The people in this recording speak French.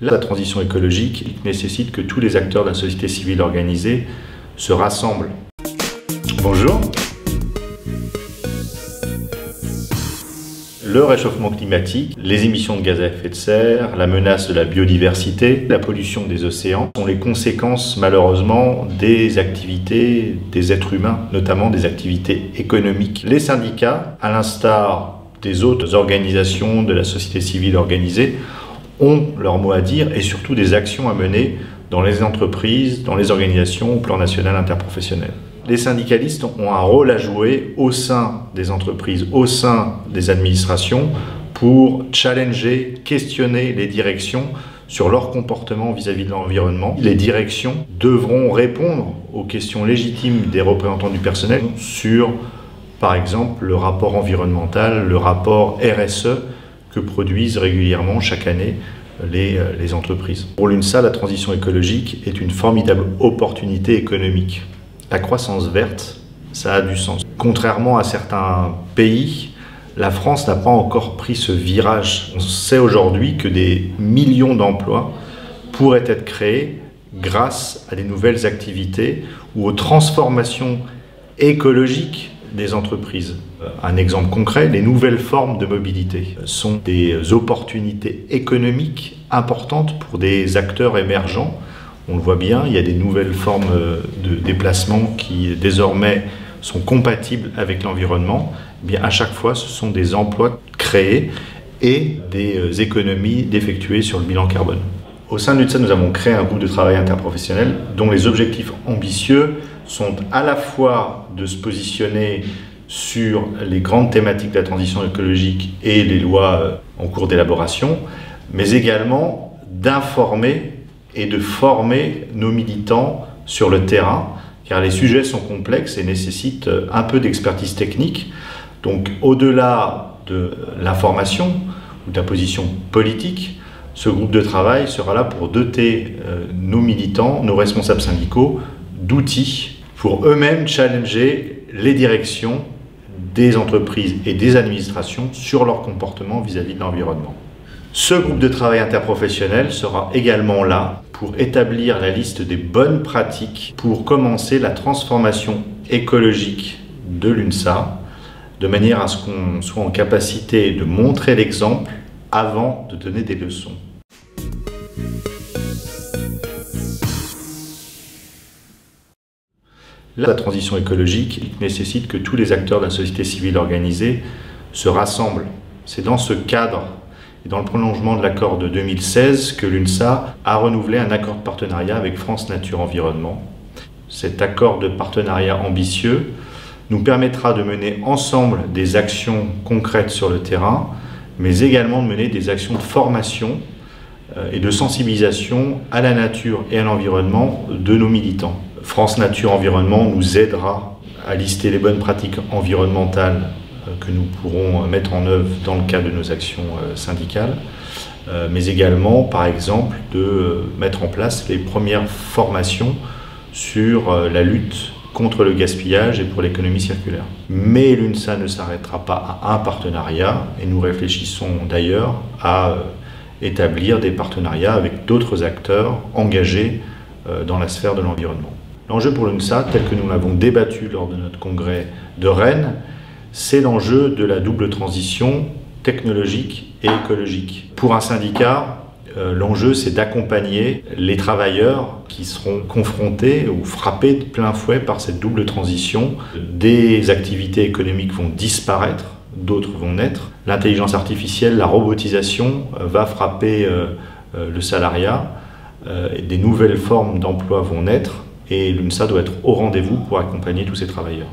La transition écologique nécessite que tous les acteurs de la société civile organisée se rassemblent. Bonjour. Le réchauffement climatique, les émissions de gaz à effet de serre, la menace de la biodiversité, la pollution des océans sont les conséquences malheureusement des activités des êtres humains, notamment des activités économiques. Les syndicats, à l'instar des autres organisations de la société civile organisée, ont leur mot à dire et surtout des actions à mener dans les entreprises, dans les organisations au plan national interprofessionnel. Les syndicalistes ont un rôle à jouer au sein des entreprises, au sein des administrations pour challenger, questionner les directions sur leur comportement vis-à-vis de l'environnement. Les directions devront répondre aux questions légitimes des représentants du personnel sur, par exemple, le rapport environnemental, le rapport RSE que produisent régulièrement chaque année les entreprises. Pour l'UNSA, la transition écologique est une formidable opportunité économique. La croissance verte, ça a du sens. Contrairement à certains pays, la France n'a pas encore pris ce virage. On sait aujourd'hui que des millions d'emplois pourraient être créés grâce à des nouvelles activités ou aux transformations écologiques des entreprises. Un exemple concret, les nouvelles formes de mobilité sont des opportunités économiques importantes pour des acteurs émergents. On le voit bien, il y a des nouvelles formes de déplacement qui désormais sont compatibles avec l'environnement. Eh bien, à chaque fois, ce sont des emplois créés et des économies d'effectuer sur le bilan carbone. Au sein de l'UNSA, nous avons créé un groupe de travail interprofessionnel dont les objectifs ambitieux sont à la fois de se positionner sur les grandes thématiques de la transition écologique et les lois en cours d'élaboration, mais également d'informer et de former nos militants sur le terrain, car les sujets sont complexes et nécessitent un peu d'expertise technique. Donc au-delà de l'information ou de la position politique, ce groupe de travail sera là pour doter nos militants, nos responsables syndicaux, d'outils pour eux-mêmes challenger les directions des entreprises et des administrations sur leur comportement vis-à-vis de l'environnement. Ce groupe de travail interprofessionnel sera également là pour établir la liste des bonnes pratiques pour commencer la transformation écologique de l'UNSA, de manière à ce qu'on soit en capacité de montrer l'exemple avant de donner des leçons. La transition écologique nécessite que tous les acteurs de la société civile organisée se rassemblent. C'est dans ce cadre et dans le prolongement de l'accord de 2016 que l'UNSA a renouvelé un accord de partenariat avec France Nature Environnement. Cet accord de partenariat ambitieux nous permettra de mener ensemble des actions concrètes sur le terrain, mais également de mener des actions de formation et de sensibilisation à la nature et à l'environnement de nos militants. France Nature Environnement nous aidera à lister les bonnes pratiques environnementales que nous pourrons mettre en œuvre dans le cadre de nos actions syndicales, mais également, par exemple, de mettre en place les premières formations sur la lutte contre le gaspillage et pour l'économie circulaire. Mais l'UNSA ne s'arrêtera pas à un partenariat et nous réfléchissons d'ailleurs à établir des partenariats avec d'autres acteurs engagés dans la sphère de l'environnement. L'enjeu pour l'UNSA, tel que nous l'avons débattu lors de notre congrès de Rennes, c'est l'enjeu de la double transition technologique et écologique. Pour un syndicat, l'enjeu c'est d'accompagner les travailleurs qui seront confrontés ou frappés de plein fouet par cette double transition. Des activités économiques vont disparaître, d'autres vont naître. L'intelligence artificielle, la robotisation va frapper le salariat, des nouvelles formes d'emploi vont naître et l'UNSA doit être au rendez-vous pour accompagner tous ces travailleurs.